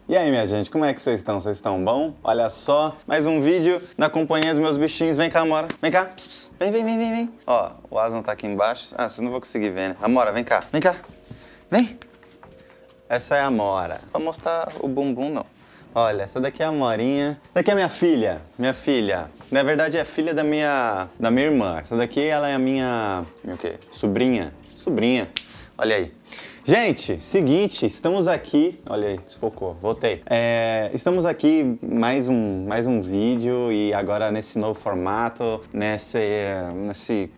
E aí, minha gente, como é que vocês estão? Vocês estão bom? Olha só, mais um vídeo na companhia dos meus bichinhos. Vem cá, Amora. Vem cá. Pss, pss. Vem. Ó, o Aslan tá aqui embaixo. Ah, vocês não vão conseguir ver, né? Amora, vem cá. Vem cá. Vem. Essa é a Amora. Não vou mostrar o bumbum, não. Olha, essa daqui é a Amorinha. Essa daqui é minha filha. Minha filha. Na verdade, é filha da minha irmã. Essa daqui, ela é a minha o quê? Sobrinha. Olha aí. Gente, seguinte, estamos aqui... Olha aí, desfocou, voltei. Estamos aqui, mais um vídeo e agora nesse novo formato, nessa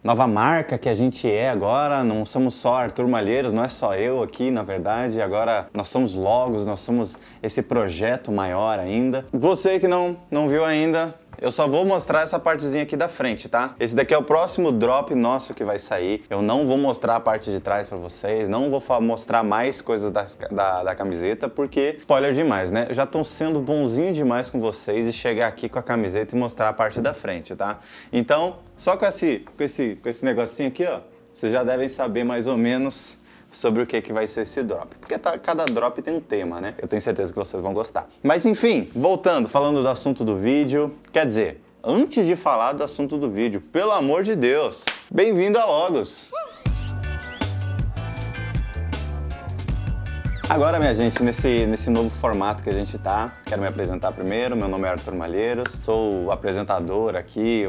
nova marca que a gente é agora. Não somos só Arthur Malheiros, não é só eu aqui, na verdade. Agora nós somos Logos, nós somos esse projeto maior ainda. Você que não viu ainda... Eu só vou mostrar essa partezinha aqui da frente, tá? Esse daqui é o próximo drop nosso que vai sair. Eu não vou mostrar a parte de trás pra vocês, não vou mostrar mais coisas da camiseta, porque spoiler demais, né? Eu já tô sendo bonzinho demais com vocês e chegar aqui com a camiseta e mostrar a parte da frente, tá? Então, só com esse negocinho aqui, ó, vocês já devem saber mais ou menos sobre o que vai ser esse drop. Porque cada drop tem um tema, né? Eu tenho certeza que vocês vão gostar. Mas enfim, voltando, falando do assunto do vídeo, quer dizer, antes de falar do assunto do vídeo, pelo amor de Deus, bem-vindo a Logos! Agora, minha gente, nesse novo formato que a gente tá, quero me apresentar primeiro. Meu nome é Arthur Malheiros, sou o apresentador aqui,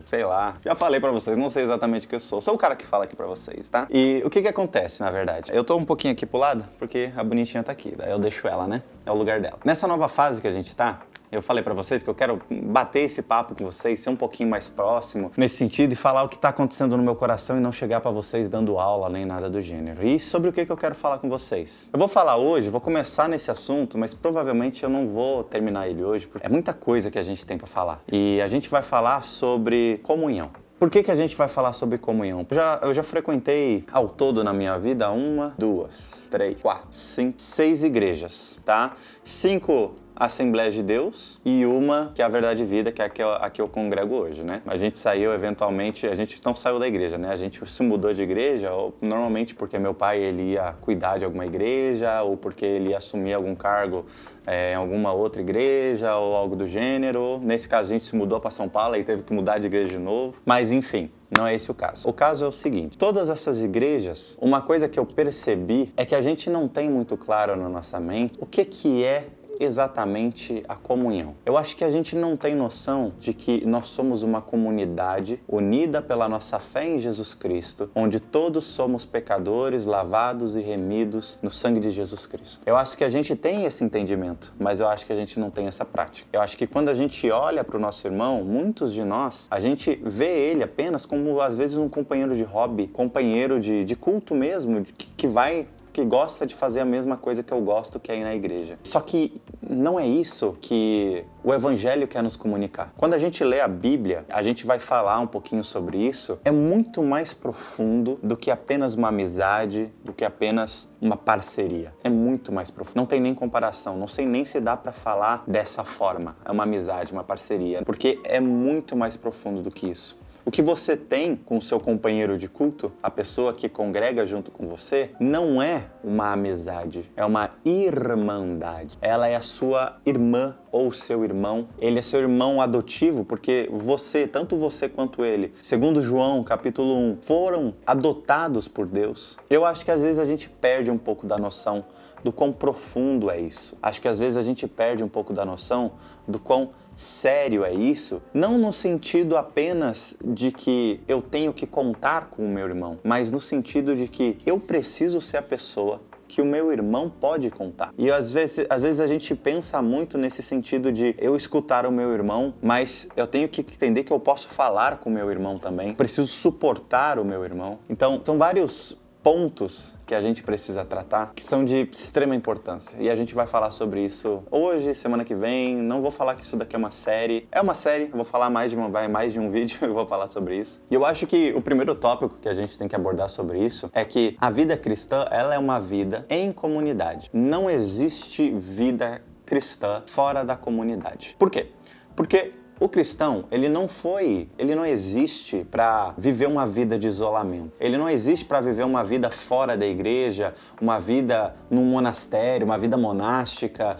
sei lá, já falei pra vocês, não sei exatamente o que eu sou o cara que fala aqui pra vocês, tá? E o que acontece, na verdade? Eu tô um pouquinho aqui pro lado, porque a bonitinha tá aqui, daí eu deixo ela, né? É o lugar dela. Nessa nova fase que a gente tá, eu falei pra vocês que eu quero bater esse papo com vocês, ser um pouquinho mais próximo nesse sentido e falar o que tá acontecendo no meu coração e não chegar pra vocês dando aula nem nada do gênero. E sobre o que eu quero falar com vocês. Eu vou falar hoje, vou começar nesse assunto, mas provavelmente eu não vou terminar ele hoje, porque é muita coisa que a gente tem pra falar. E a gente vai falar sobre comunhão. Por que a gente vai falar sobre comunhão? Eu já frequentei ao todo na minha vida 1, 2, 3, 4, 5, 6 igrejas, tá? 5 Assembleias de Deus e uma que é a Verdade e Vida, que é a que eu congrego hoje, né? A gente saiu eventualmente, a gente não saiu da igreja, né? A gente se mudou de igreja, normalmente porque meu pai ele ia cuidar de alguma igreja ou porque ele ia assumir algum cargo em alguma outra igreja ou algo do gênero. Nesse caso a gente se mudou para São Paulo e teve que mudar de igreja de novo. Mas enfim, não é esse o caso. O caso é o seguinte, todas essas igrejas, uma coisa que eu percebi é que a gente não tem muito claro na nossa mente o que é exatamente a comunhão. Eu acho que a gente não tem noção de que nós somos uma comunidade unida pela nossa fé em Jesus Cristo, onde todos somos pecadores, lavados e remidos no sangue de Jesus Cristo. Eu acho que a gente tem esse entendimento, mas eu acho que a gente não tem essa prática. Eu acho que quando a gente olha para o nosso irmão, muitos de nós, a gente vê ele apenas como, às vezes, um companheiro de hobby, companheiro de culto mesmo, que gosta de fazer a mesma coisa que eu gosto, que é ir na igreja. Só que não é isso que o Evangelho quer nos comunicar. Quando a gente lê a Bíblia, a gente vai falar um pouquinho sobre isso, é muito mais profundo do que apenas uma amizade, do que apenas uma parceria. É muito mais profundo. Não tem nem comparação, não sei nem se dá pra falar dessa forma. É uma amizade, uma parceria, porque é muito mais profundo do que isso. O que você tem com o seu companheiro de culto, a pessoa que congrega junto com você, não é uma amizade, é uma irmandade. Ela é a sua irmã ou seu irmão. Ele é seu irmão adotivo porque você, tanto você quanto ele, segundo João, capítulo 1, foram adotados por Deus. Eu acho que às vezes a gente perde um pouco da noção do quão profundo é isso. Acho que às vezes a gente perde um pouco da noção do quão sério é isso, não no sentido apenas de que eu tenho que contar com o meu irmão, mas no sentido de que eu preciso ser a pessoa que o meu irmão pode contar. E às vezes a gente pensa muito nesse sentido de eu escutar o meu irmão, mas eu tenho que entender que eu posso falar com o meu irmão também, preciso suportar o meu irmão. Então, são vários pontos que a gente precisa tratar que são de extrema importância. E a gente vai falar sobre isso hoje, semana que vem. Não vou falar que isso daqui é uma série. É uma série, eu vou falar mais de um vídeo, eu vou falar sobre isso. E eu acho que o primeiro tópico que a gente tem que abordar sobre isso é que a vida cristã, ela é uma vida em comunidade. Não existe vida cristã fora da comunidade. Por quê? Porque O cristão, ele não existe para viver uma vida de isolamento. Ele não existe para viver uma vida fora da igreja, uma vida num monastério, uma vida monástica,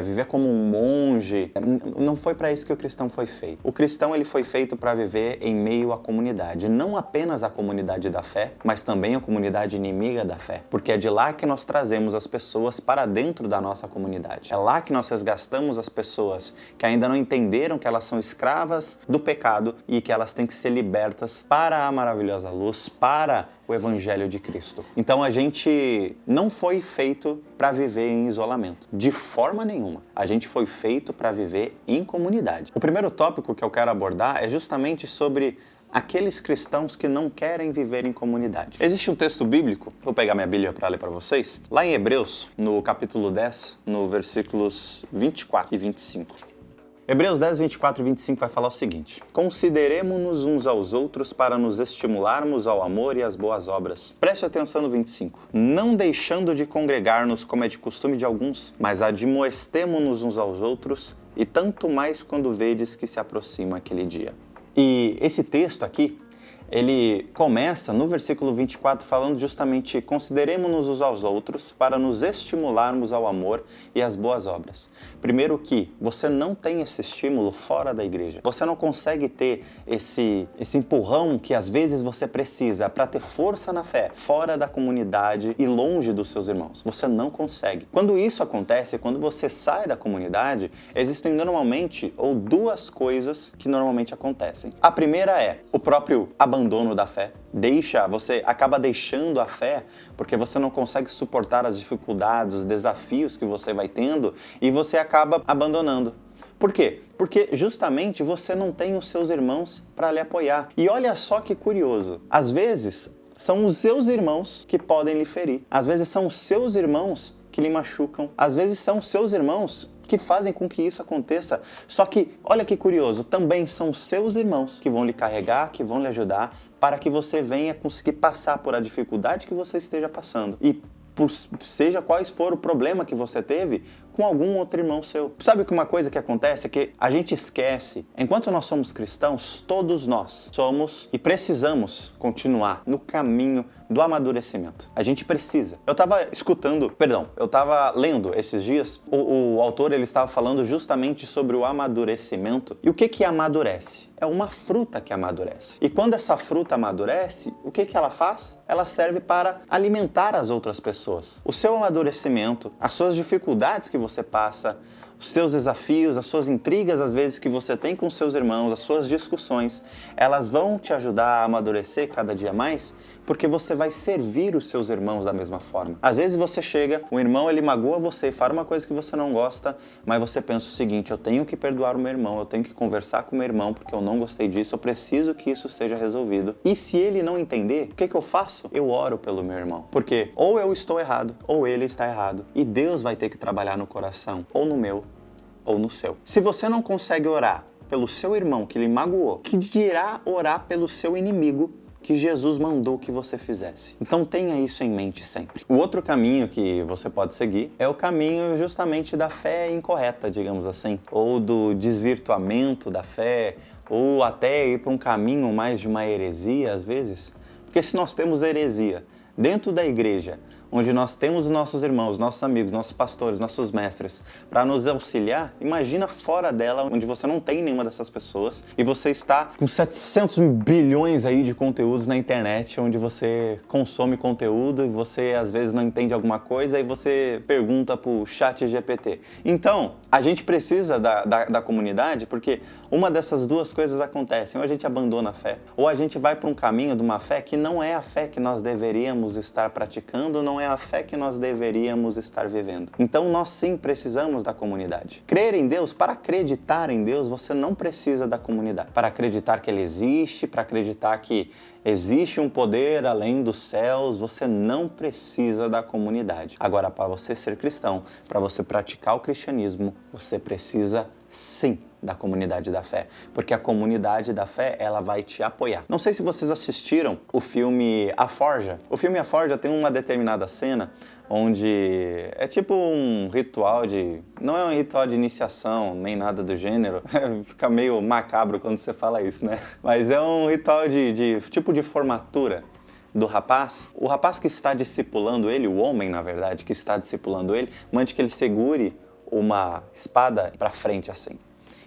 viver como um monge. Não foi para isso que o cristão foi feito. O cristão, ele foi feito para viver em meio à comunidade, não apenas a comunidade da fé, mas também a comunidade inimiga da fé, porque é de lá que nós trazemos as pessoas para dentro da nossa comunidade. É lá que nós resgatamos as pessoas que ainda não entenderam que elas são escravas do pecado e que elas têm que ser libertas para a maravilhosa luz, para o Evangelho de Cristo. Então a gente não foi feito para viver em isolamento, de forma nenhuma. A gente foi feito para viver em comunidade. O primeiro tópico que eu quero abordar é justamente sobre aqueles cristãos que não querem viver em comunidade. Existe um texto bíblico, vou pegar minha Bíblia para ler para vocês, lá em Hebreus, no capítulo 10, no versículos 24 e 25. Hebreus 10, 24 e 25 vai falar o seguinte: consideremo-nos uns aos outros para nos estimularmos ao amor e às boas obras. Preste atenção no 25. Não deixando de congregar-nos como é de costume de alguns, mas admoestemo-nos uns aos outros, e tanto mais quando vedes que se aproxima aquele dia. E esse texto aqui, ele começa no versículo 24 falando justamente: consideremo-nos uns aos outros para nos estimularmos ao amor e às boas obras. Primeiro que você não tem esse estímulo fora da igreja. Você não consegue ter esse empurrão que às vezes você precisa para ter força na fé fora da comunidade e longe dos seus irmãos. Você não consegue. Quando isso acontece, quando você sai da comunidade, existem normalmente duas coisas que normalmente acontecem. A primeira é o próprio abandono da fé. Você acaba deixando a fé porque você não consegue suportar as dificuldades, os desafios que você vai tendo e você acaba abandonando. Por quê? Porque justamente você não tem os seus irmãos para lhe apoiar. E olha só que curioso, às vezes são os seus irmãos que podem lhe ferir. Às vezes são os seus irmãos que lhe machucam. Às vezes são os seus irmãos que fazem com que isso aconteça. Só que, olha que curioso, também são os seus irmãos que vão lhe carregar, que vão lhe ajudar para que você venha conseguir passar por a dificuldade que você esteja passando. E seja quais for o problema que você teve com algum outro irmão seu. Sabe que uma coisa que acontece é que a gente esquece, enquanto nós somos cristãos, todos nós somos e precisamos continuar no caminho do amadurecimento. A gente precisa. Eu estava lendo esses dias, o autor ele estava falando justamente sobre o amadurecimento. E o que amadurece? É uma fruta que amadurece. E quando essa fruta amadurece, o que ela faz? Ela serve para alimentar as outras pessoas. O seu amadurecimento, as suas dificuldades que você passa, os seus desafios, as suas intrigas às vezes que você tem com seus irmãos, as suas discussões, elas vão te ajudar a amadurecer cada dia mais, porque você vai servir os seus irmãos da mesma forma. Às vezes você chega, o irmão ele magoa você e fala uma coisa que você não gosta, mas você pensa o seguinte: eu tenho que perdoar o meu irmão, eu tenho que conversar com o meu irmão porque eu não gostei disso, eu preciso que isso seja resolvido. E se ele não entender, o que eu faço? Eu oro pelo meu irmão, porque ou eu estou errado ou ele está errado, e Deus vai ter que trabalhar no coração, ou no meu ou no seu. Se você não consegue orar pelo seu irmão que lhe magoou, que dirá orar pelo seu inimigo que Jesus mandou que você fizesse? Então tenha isso em mente sempre. O outro caminho que você pode seguir é o caminho justamente da fé incorreta, digamos assim, ou do desvirtuamento da fé, ou até ir para um caminho mais de uma heresia às vezes. Porque se nós temos heresia dentro da igreja, onde nós temos nossos irmãos, nossos amigos, nossos pastores, nossos mestres, para nos auxiliar, imagina fora dela, onde você não tem nenhuma dessas pessoas e você está com 700 bilhões aí de conteúdos na internet, onde você consome conteúdo e você às vezes não entende alguma coisa e você pergunta pro ChatGPT. Então, a gente precisa da comunidade porque uma dessas duas coisas acontecem: ou a gente abandona a fé, ou a gente vai para um caminho de uma fé que não é a fé que nós deveríamos estar praticando, não é a fé que nós deveríamos estar vivendo. Então nós sim precisamos da comunidade. Crer em Deus, para acreditar em Deus, você não precisa da comunidade. Para acreditar que Ele existe, para acreditar que existe um poder além dos céus, você não precisa da comunidade. Agora, para você ser cristão, para você praticar o cristianismo, você precisa sim da comunidade da fé, porque a comunidade da fé, ela vai te apoiar. Não sei se vocês assistiram o filme A Forja. O filme A Forja tem uma determinada cena onde é tipo um ritual de... Não é um ritual de iniciação, nem nada do gênero. Fica meio macabro quando você fala isso, né? Mas é um ritual de tipo de formatura do rapaz. O rapaz que está discipulando ele, o homem, na verdade, que está discipulando ele, manda que ele segure uma espada para frente assim.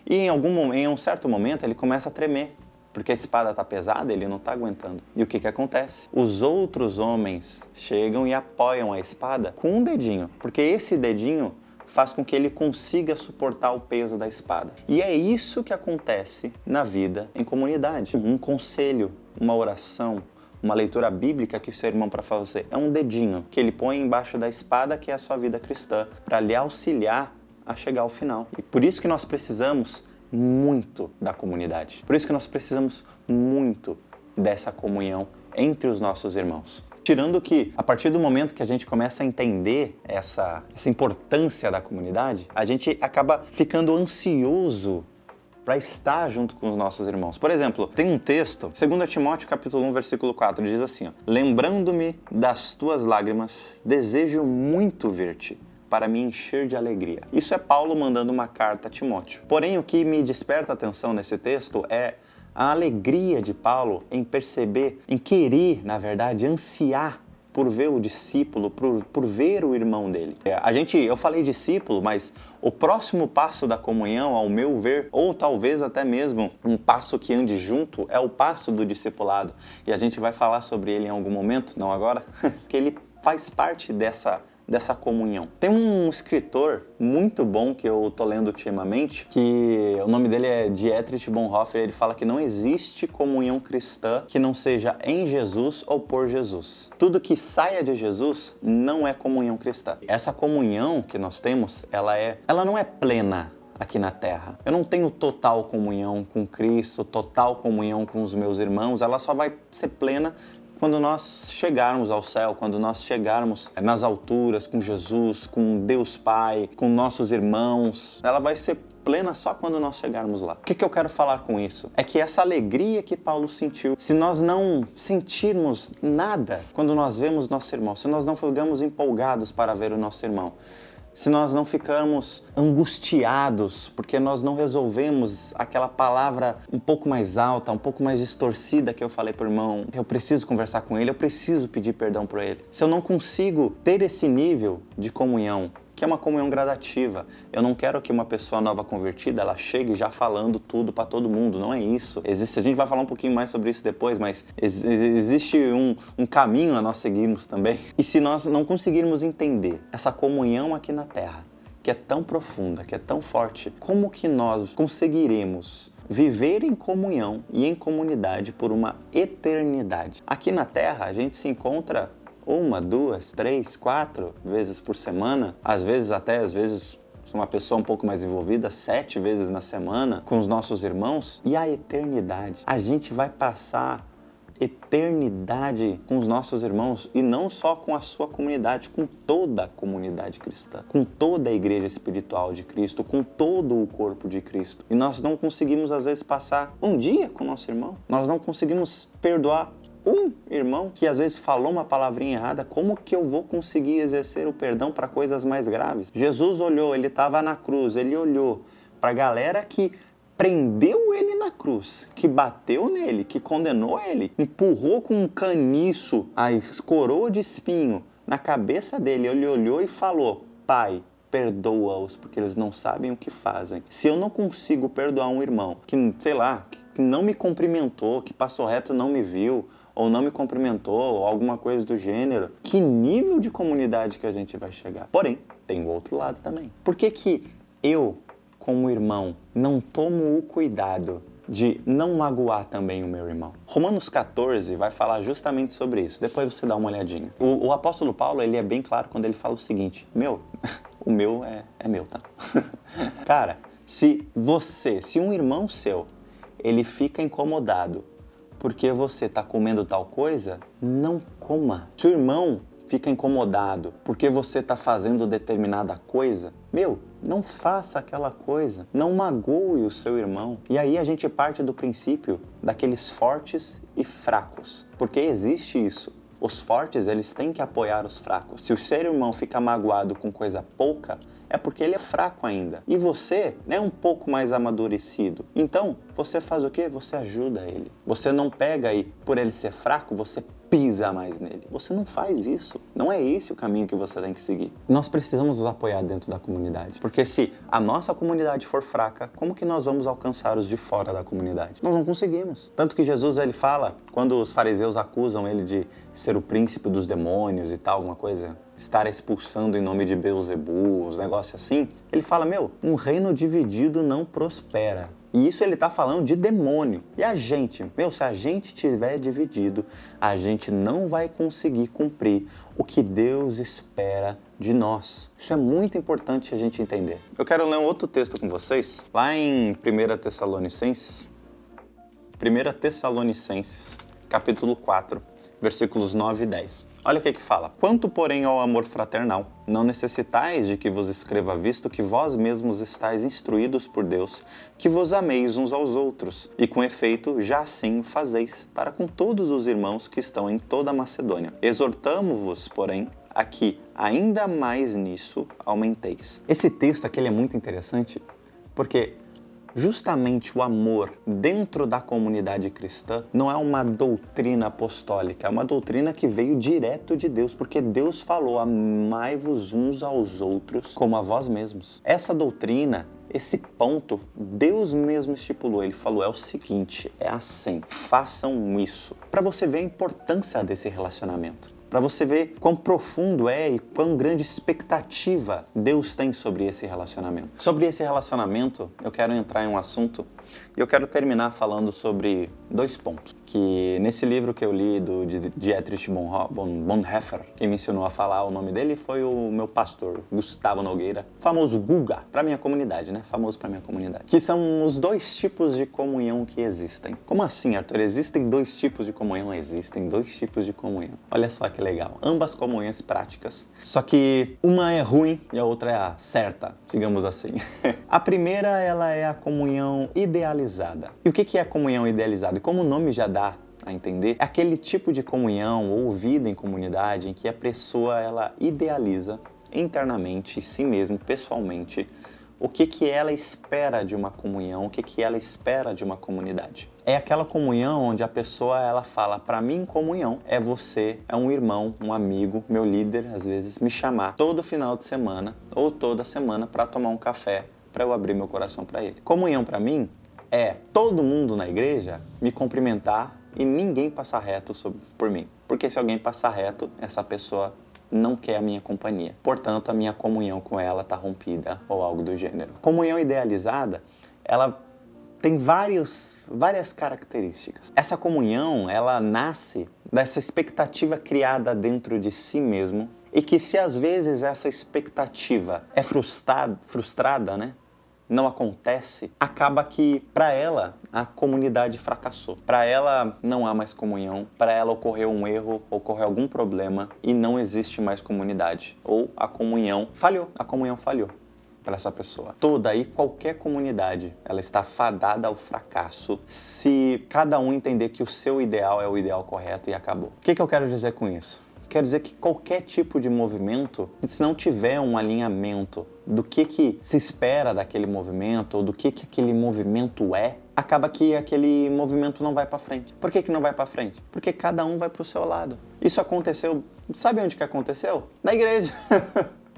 E em um certo momento ele começa a tremer, porque a espada está pesada, ele não está aguentando. E o que acontece? Os outros homens chegam e apoiam a espada com um dedinho, porque esse dedinho faz com que ele consiga suportar o peso da espada. E é isso que acontece na vida em comunidade. Um conselho, uma oração, uma leitura bíblica que o seu irmão para você é um dedinho que ele põe embaixo da espada que é a sua vida cristã, para lhe auxiliar a chegar ao final. E por isso que nós precisamos muito da comunidade. Por isso que nós precisamos muito dessa comunhão entre os nossos irmãos. Tirando que, a partir do momento que a gente começa a entender essa importância da comunidade, a gente acaba ficando ansioso para estar junto com os nossos irmãos. Por exemplo, tem um texto, 2 Timóteo capítulo 1, versículo 4, diz assim, ó, lembrando-me das tuas lágrimas, desejo muito ver-te, para me encher de alegria. Isso é Paulo mandando uma carta a Timóteo. Porém, o que me desperta a atenção nesse texto é a alegria de Paulo em perceber, em querer, na verdade, ansiar por ver o discípulo, por ver o irmão dele. Eu falei discípulo, mas o próximo passo da comunhão, ao meu ver, ou talvez até mesmo um passo que ande junto, é o passo do discipulado. E a gente vai falar sobre ele em algum momento, não agora, que ele faz parte dessa comunhão. Tem um escritor muito bom que eu tô lendo ultimamente, que o nome dele é Dietrich Bonhoeffer, ele fala que não existe comunhão cristã que não seja em Jesus ou por Jesus. Tudo que saia de Jesus não é comunhão cristã. Essa comunhão que nós temos, ela não é plena aqui na Terra. Eu não tenho total comunhão com Cristo, total comunhão com os meus irmãos, ela só vai ser plena quando nós chegarmos ao céu, quando nós chegarmos nas alturas com Jesus, com Deus Pai, com nossos irmãos, ela vai ser plena só quando nós chegarmos lá. O que eu quero falar com isso? É que essa alegria que Paulo sentiu, se nós não sentirmos nada quando nós vemos nosso irmão, se nós não ficamos empolgados para ver o nosso irmão, se nós não ficamos angustiados porque nós não resolvemos aquela palavra um pouco mais alta, um pouco mais distorcida que eu falei pro irmão, eu preciso conversar com ele, eu preciso pedir perdão por ele. Se eu não consigo ter esse nível de comunhão, que é uma comunhão gradativa, eu não quero que uma pessoa nova convertida, ela chegue já falando tudo para todo mundo, não é isso. A gente vai falar um pouquinho mais sobre isso depois, mas existe um caminho a nós seguirmos também. E se nós não conseguirmos entender essa comunhão aqui na Terra, que é tão profunda, que é tão forte, como que nós conseguiremos viver em comunhão e em comunidade por uma eternidade? Aqui na Terra, a gente se encontra 1, 2, 3, 4 vezes por semana, às vezes, se uma pessoa um pouco mais envolvida, 7 vezes na semana com os nossos irmãos. E a eternidade? A gente vai passar eternidade com os nossos irmãos e não só com a sua comunidade, com toda a comunidade cristã, com toda a igreja espiritual de Cristo, com todo o corpo de Cristo. E nós não conseguimos, às vezes, passar um dia com o nosso irmão. Nós não conseguimos perdoar um irmão que às vezes falou uma palavrinha errada. Como que eu vou conseguir exercer o perdão para coisas mais graves? Jesus olhou, ele estava na cruz, ele olhou para a galera que prendeu ele na cruz, que bateu nele, que condenou ele, empurrou com um caniço a coroa de espinho na cabeça dele. Ele olhou e falou: Pai, perdoa-os, porque eles não sabem o que fazem. Se eu não consigo perdoar um irmão que, sei lá, que não me cumprimentou, que passou reto e não me viu, ou não me cumprimentou, ou alguma coisa do gênero, que nível de comunidade que a gente vai chegar? Porém, tem o outro lado também. Por que que eu, como irmão, não tomo o cuidado de não magoar também o meu irmão? Romanos 14 vai falar justamente sobre isso. Depois você dá uma olhadinha. O apóstolo Paulo, ele é bem claro quando ele fala o seguinte: o meu é meu, tá? Cara, se um irmão seu, ele fica incomodado porque você está comendo tal coisa, não coma. Se o irmão fica incomodado porque você está fazendo determinada coisa, Não faça aquela coisa, não magoe o seu irmão. E aí a gente parte do princípio daqueles fortes e fracos, porque existe isso. Os fortes, eles têm que apoiar os fracos. Se o seu irmão fica magoado com coisa pouca, é porque ele é fraco ainda. E você é um pouco mais amadurecido. Então, você faz o quê? Você ajuda ele. Você não pega e, por ele ser fraco, você pisa mais nele. Você não faz isso. Não é esse o caminho que você tem que seguir. Nós precisamos nos apoiar dentro da comunidade. Porque se a nossa comunidade for fraca, como que nós vamos alcançar os de fora da comunidade? Nós não conseguimos. Tanto que Jesus, ele fala, quando os fariseus acusam ele de ser o príncipe dos demônios e tal, alguma coisa, estar expulsando em nome de Beelzebul, uns negócios assim, ele fala, um reino dividido não prospera. E isso ele está falando de demônio. E a gente, se a gente estiver dividido, a gente não vai conseguir cumprir o que Deus espera de nós. Isso é muito importante a gente entender. Eu quero ler um outro texto com vocês, lá em 1 Tessalonicenses, capítulo 4, versículos 9 e 10. Olha o que fala. Quanto, porém, ao amor fraternal, não necessitais de que vos escreva, visto que vós mesmos estáis instruídos por Deus, que vos ameis uns aos outros, e com efeito já assim fazeis, para com todos os irmãos que estão em toda a Macedônia. Exortamo-vos, porém, a que ainda mais nisso aumenteis. Esse texto aqui ele é muito interessante, porque justamente o amor dentro da comunidade cristã não é uma doutrina apostólica, é uma doutrina que veio direto de Deus, porque Deus falou, amai-vos uns aos outros como a vós mesmos. Essa doutrina, esse ponto, Deus mesmo estipulou, ele falou, é o seguinte, é assim, façam isso, para você ver a importância desse relacionamento. Para você ver quão profundo é e quão grande expectativa Deus tem sobre esse relacionamento. Sobre esse relacionamento, eu quero entrar em um assunto e eu quero terminar falando sobre 2 pontos. Que nesse livro que eu li de Dietrich Bonhoeffer, quem me ensinou a falar o nome dele foi o meu pastor, Gustavo Nogueira, famoso Guga, para minha comunidade, né? Famoso para minha comunidade. Que são os 2 tipos de comunhão que existem. Como assim, Arthur? Existem 2 tipos de comunhão? Existem 2 tipos de comunhão. Olha só que legal. Ambas comunhões práticas. Só que uma é ruim e a outra é a certa, digamos assim. A primeira, ela é a comunhão idealizada. E o que é a comunhão idealizada? E como o nome já dá a entender, é aquele tipo de comunhão ou vida em comunidade em que a pessoa ela idealiza internamente, si mesmo, pessoalmente, o que ela espera de uma comunhão, o que ela espera de uma comunidade. É aquela comunhão onde a pessoa ela fala, para mim comunhão é você, é um irmão, um amigo, meu líder, às vezes me chamar todo final de semana ou toda semana para tomar um café, para eu abrir meu coração para ele. Comunhão para mim é todo mundo na igreja me cumprimentar e ninguém passar reto por mim. Porque se alguém passar reto, essa pessoa não quer a minha companhia. Portanto, a minha comunhão com ela está rompida ou algo do gênero. Comunhão idealizada, ela tem várias características. Essa comunhão, ela nasce dessa expectativa criada dentro de si mesmo e que se às vezes essa expectativa é frustrada, né? Não acontece, acaba que para ela a comunidade fracassou. Para ela não há mais comunhão, para ela ocorreu um erro, ocorreu algum problema e não existe mais comunidade. Ou a comunhão falhou para essa pessoa. Toda e qualquer comunidade, ela está fadada ao fracasso se cada um entender que o seu ideal é o ideal correto e acabou. O que eu quero dizer com isso? Quero dizer que qualquer tipo de movimento, se não tiver um alinhamento do que se espera daquele movimento ou do que aquele movimento é, acaba que aquele movimento não vai para frente. Por que não vai para frente? Porque cada um vai para o seu lado. Isso aconteceu, sabe onde que aconteceu? Na igreja.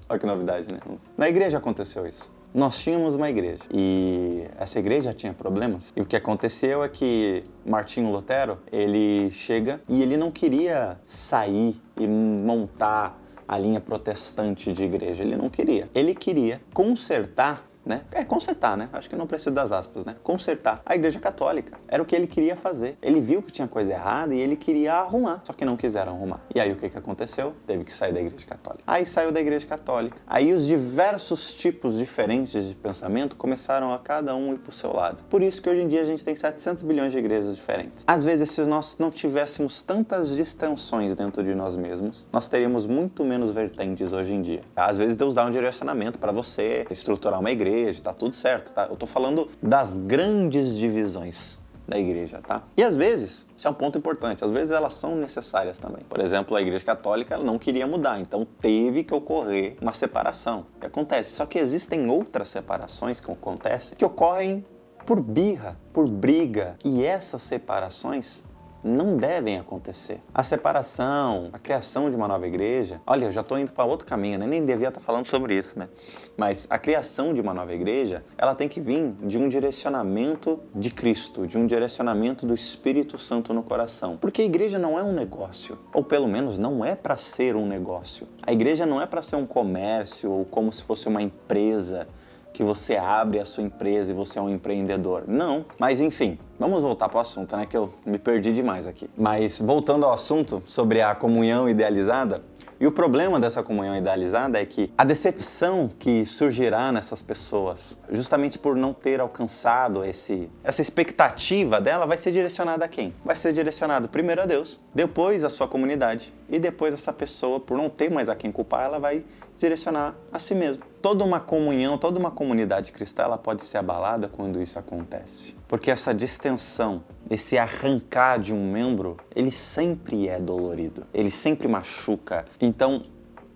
Olha que novidade, né? Na igreja aconteceu isso. Nós tínhamos uma igreja e essa igreja tinha problemas. E o que aconteceu é que Martinho Lutero, ele chega e ele não queria sair e montar a linha protestante de igreja. Ele não queria. Ele queria consertar né? Consertar, né? Acho que não precisa das aspas, né? Consertar a Igreja Católica. Era o que ele queria fazer. Ele viu que tinha coisa errada e ele queria arrumar, só que não quiseram arrumar. E aí o que aconteceu? Teve que sair da Igreja Católica. Aí saiu da Igreja Católica. Aí os diversos tipos diferentes de pensamento começaram a cada um ir pro seu lado. Por isso que hoje em dia a gente tem 700 bilhões de igrejas diferentes. Às vezes, se nós não tivéssemos tantas distensões dentro de nós mesmos, nós teríamos muito menos vertentes hoje em dia. Às vezes Deus dá um direcionamento para você estruturar uma igreja, tá tudo certo, tá? Eu tô falando das grandes divisões da igreja, tá? E às vezes, isso é um ponto importante, às vezes elas são necessárias também. Por exemplo, a Igreja Católica não queria mudar, então teve que ocorrer uma separação. O que acontece? Só que existem outras separações que acontecem, que ocorrem por birra, por briga. E essas separações não devem acontecer. A separação, a criação de uma nova igreja, olha, eu já estou indo para outro caminho, né? Nem devia estar falando sobre isso, né? Mas a criação de uma nova igreja, ela tem que vir de um direcionamento de Cristo, de um direcionamento do Espírito Santo no coração. Porque a igreja não é um negócio, ou pelo menos não é para ser um negócio. A igreja não é para ser um comércio ou como se fosse uma empresa que você abre a sua empresa e você é um empreendedor. Não, mas enfim, vamos voltar para o assunto, né? Que eu me perdi demais aqui. Mas voltando ao assunto sobre a comunhão idealizada, e o problema dessa comunhão idealizada é que a decepção que surgirá nessas pessoas, justamente por não ter alcançado essa expectativa dela, vai ser direcionada a quem? Vai ser direcionada primeiro a Deus, depois a sua comunidade, e depois essa pessoa, por não ter mais a quem culpar, ela vai direcionar a si mesma. Toda uma comunhão, toda uma comunidade cristã, ela pode ser abalada quando isso acontece. Porque essa distensão, esse arrancar de um membro, ele sempre é dolorido, ele sempre machuca. Então,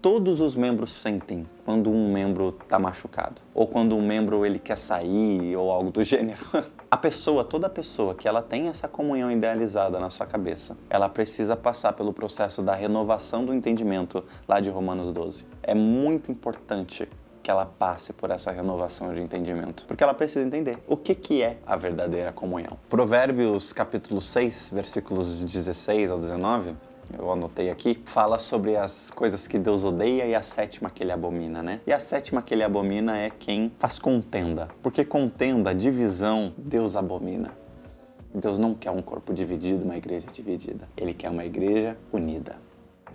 todos os membros sentem quando um membro está machucado, ou quando um membro ele quer sair, ou algo do gênero. A pessoa, toda pessoa que ela tem essa comunhão idealizada na sua cabeça, ela precisa passar pelo processo da renovação do entendimento lá de Romanos 12. É muito importante que ela passe por essa renovação de entendimento, porque ela precisa entender o que é a verdadeira comunhão. Provérbios capítulo 6, versículos 16 ao 19, eu anotei aqui, fala sobre as coisas que Deus odeia e a sétima que ele abomina, né? E a sétima que ele abomina é quem faz contenda, porque contenda, divisão, Deus abomina. Deus não quer um corpo dividido, uma igreja dividida. Ele quer uma igreja unida.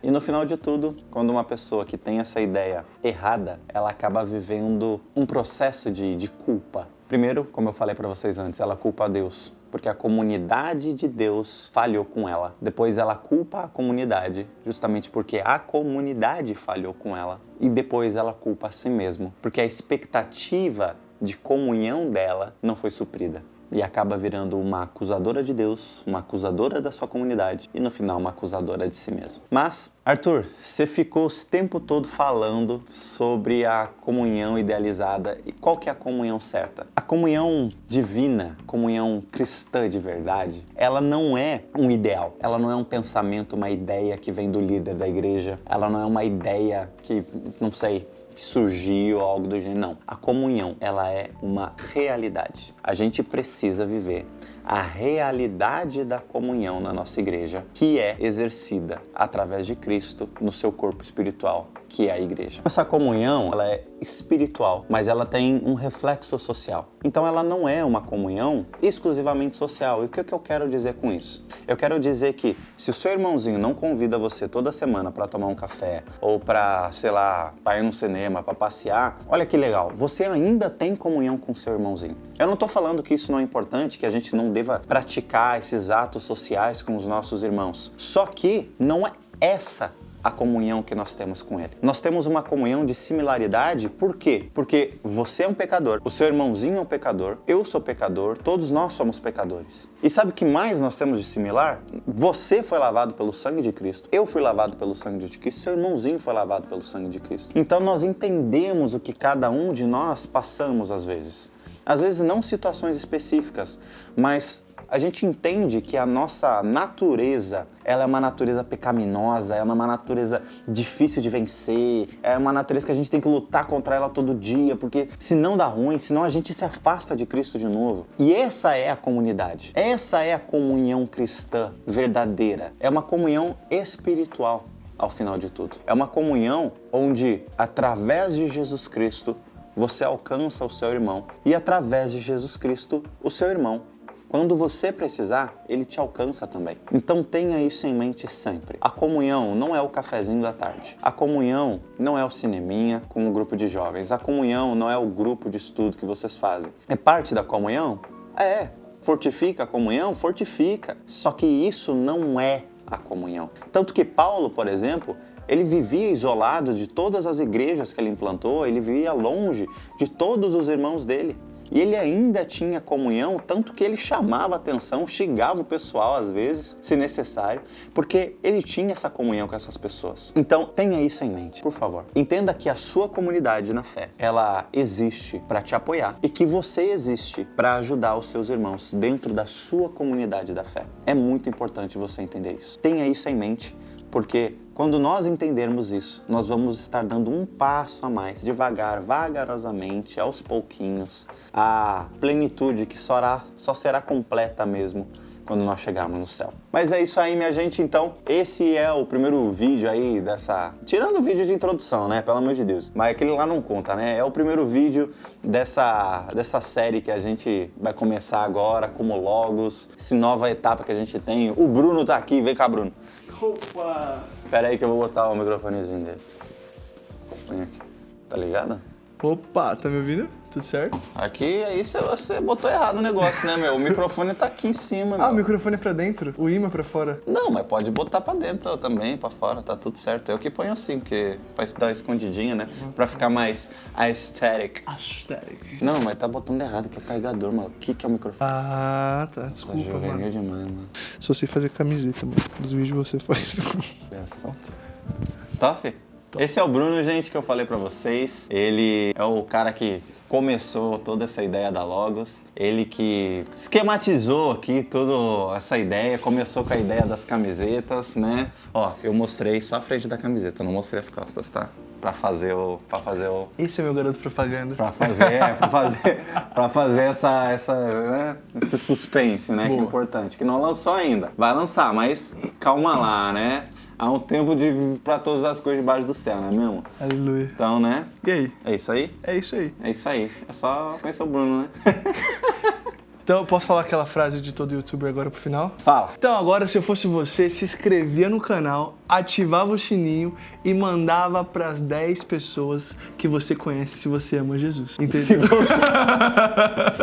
E no final de tudo, quando uma pessoa que tem essa ideia errada, ela acaba vivendo um processo de culpa. Primeiro, como eu falei para vocês antes, ela culpa a Deus, porque a comunidade de Deus falhou com ela. Depois ela culpa a comunidade, justamente porque a comunidade falhou com ela. E depois ela culpa a si mesma, porque a expectativa de comunhão dela não foi suprida. E acaba virando uma acusadora de Deus, uma acusadora da sua comunidade e no final uma acusadora de si mesmo. Mas, Arthur, você ficou o tempo todo falando sobre a comunhão idealizada. E qual que é a comunhão certa? A comunhão divina, comunhão cristã de verdade, ela não é um ideal. Ela não é um pensamento, uma ideia que vem do líder da igreja. Ela não é uma ideia que, não sei, surgiu ou algo do gênero. Não. A comunhão, ela é uma realidade. A gente precisa viver a realidade da comunhão na nossa igreja, que é exercida através de Cristo no seu corpo espiritual, que é a igreja. Essa comunhão, ela é espiritual, mas ela tem um reflexo social. Então ela não é uma comunhão exclusivamente social. E o que eu quero dizer com isso? Eu quero dizer que se o seu irmãozinho não convida você toda semana para tomar um café ou para, sei lá, para ir no cinema, para passear, olha que legal, você ainda tem comunhão com seu irmãozinho. Eu não estou falando que isso não é importante, que a gente não deva praticar esses atos sociais com os nossos irmãos. Só que não é essa a comunhão que nós temos com ele. Nós temos uma comunhão de similaridade, por quê? Porque você é um pecador, o seu irmãozinho é um pecador, eu sou pecador, todos nós somos pecadores. E sabe o que mais nós temos de similar? Você foi lavado pelo sangue de Cristo, eu fui lavado pelo sangue de Cristo, seu irmãozinho foi lavado pelo sangue de Cristo. Então nós entendemos o que cada um de nós passamos às vezes. Às vezes não situações específicas, mas a gente entende que a nossa natureza, ela é uma natureza pecaminosa, é uma natureza difícil de vencer, é uma natureza que a gente tem que lutar contra ela todo dia, porque senão dá ruim, senão a gente se afasta de Cristo de novo. E essa é a comunidade, essa é a comunhão cristã verdadeira, é uma comunhão espiritual ao final de tudo. É uma comunhão onde, através de Jesus Cristo, você alcança o seu irmão. E através de Jesus Cristo, o seu irmão. Quando você precisar, ele te alcança também. Então tenha isso em mente sempre. A comunhão não é o cafezinho da tarde. A comunhão não é o cineminha com um grupo de jovens. A comunhão não é o grupo de estudo que vocês fazem. É parte da comunhão? É. Fortifica a comunhão? Fortifica. Só que isso não é a comunhão. Tanto que Paulo, por exemplo, ele vivia isolado de todas as igrejas que ele implantou, ele vivia longe de todos os irmãos dele. E ele ainda tinha comunhão, tanto que ele chamava atenção, xingava o pessoal às vezes, se necessário, porque ele tinha essa comunhão com essas pessoas. Então, tenha isso em mente, por favor. Entenda que a sua comunidade na fé, ela existe para te apoiar e que você existe para ajudar os seus irmãos dentro da sua comunidade da fé. É muito importante você entender isso. Tenha isso em mente, porque quando nós entendermos isso, nós vamos estar dando um passo a mais, devagar, vagarosamente, aos pouquinhos, a plenitude que só será completa mesmo quando nós chegarmos no céu. Mas é isso aí, minha gente. Então, esse é o primeiro vídeo aí dessa... Tirando o vídeo de introdução, né? Pelo amor de Deus. Mas aquele lá não conta, né? É o primeiro vídeo dessa série que a gente vai começar agora, como Logos, essa nova etapa que a gente tem. O Bruno tá aqui. Vem cá, Bruno. Opa! Pera aí que eu vou botar o microfonezinho dele. Põe aqui. Tá ligado? Opa, tá me ouvindo? Tudo certo? Aqui, aí você botou errado o negócio, né, meu? O microfone tá aqui em cima, meu. Ah, o microfone é pra dentro, o imã é pra fora. Não, mas pode botar pra dentro também, pra fora, tá tudo certo. Eu que ponho assim, porque pra dar escondidinha, né? Pra ficar mais aesthetic. Aesthetic. Não, mas tá botando errado, que é carregador, mano. O que é o microfone? Ah, tá. Desculpa, Essa juvenil mano. demais, mano. Só sei fazer camiseta, mano. Dos vídeos você faz. Pensa. Top? Esse é o Bruno, gente, que eu falei pra vocês. Ele é o cara que começou toda essa ideia da Logos. Ele que esquematizou aqui toda essa ideia, começou com a ideia das camisetas, né? Ó, eu mostrei só a frente da camiseta, não mostrei as costas, tá? Pra fazer o... Esse é meu garoto propaganda. Pra fazer né? Esse suspense, né? Boa. Que é importante. Que não lançou ainda. Vai lançar, mas calma lá, né? Há um tempo pra todas as coisas debaixo do céu, não é mesmo? Aleluia. Então, né? E aí? É isso aí? É isso aí. É isso aí. É só conhecer o Bruno, né? Então, eu posso falar aquela frase de todo youtuber agora pro final? Fala. Então, agora, se eu fosse você, se inscrevia no canal, ativava o sininho e mandava pras 10 pessoas que você conhece se você ama Jesus. Entendeu?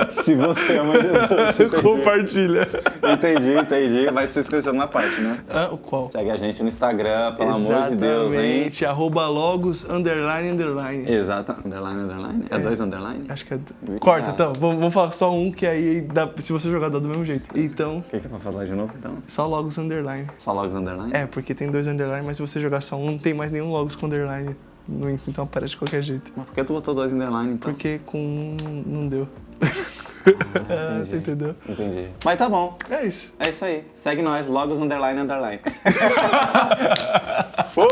Se você ama Jesus. Entendi. Compartilha. Entendi. Mas se inscreveu na parte, né? Ah, o qual? Segue a gente no Instagram, pelo amor de Deus, hein? Exatamente. @logos__. Exato. Underline? É 2 underline? Acho que é... Corta, então. Vamos falar só um, que aí dá, se você jogar dá do mesmo jeito. Então, O que é pra falar de novo, então? só logos underline. Só Logos underline? É, porque tem 2 underline, mas se você jogar só um, não tem mais nenhum logos com underline no Insta, então aparece de qualquer jeito. Mas por que tu botou 2 underline, então? Porque com um não deu. Entendi. Você entendeu? Entendi. Mas tá bom. É isso. É isso aí. Segue nós, Logos underline. For!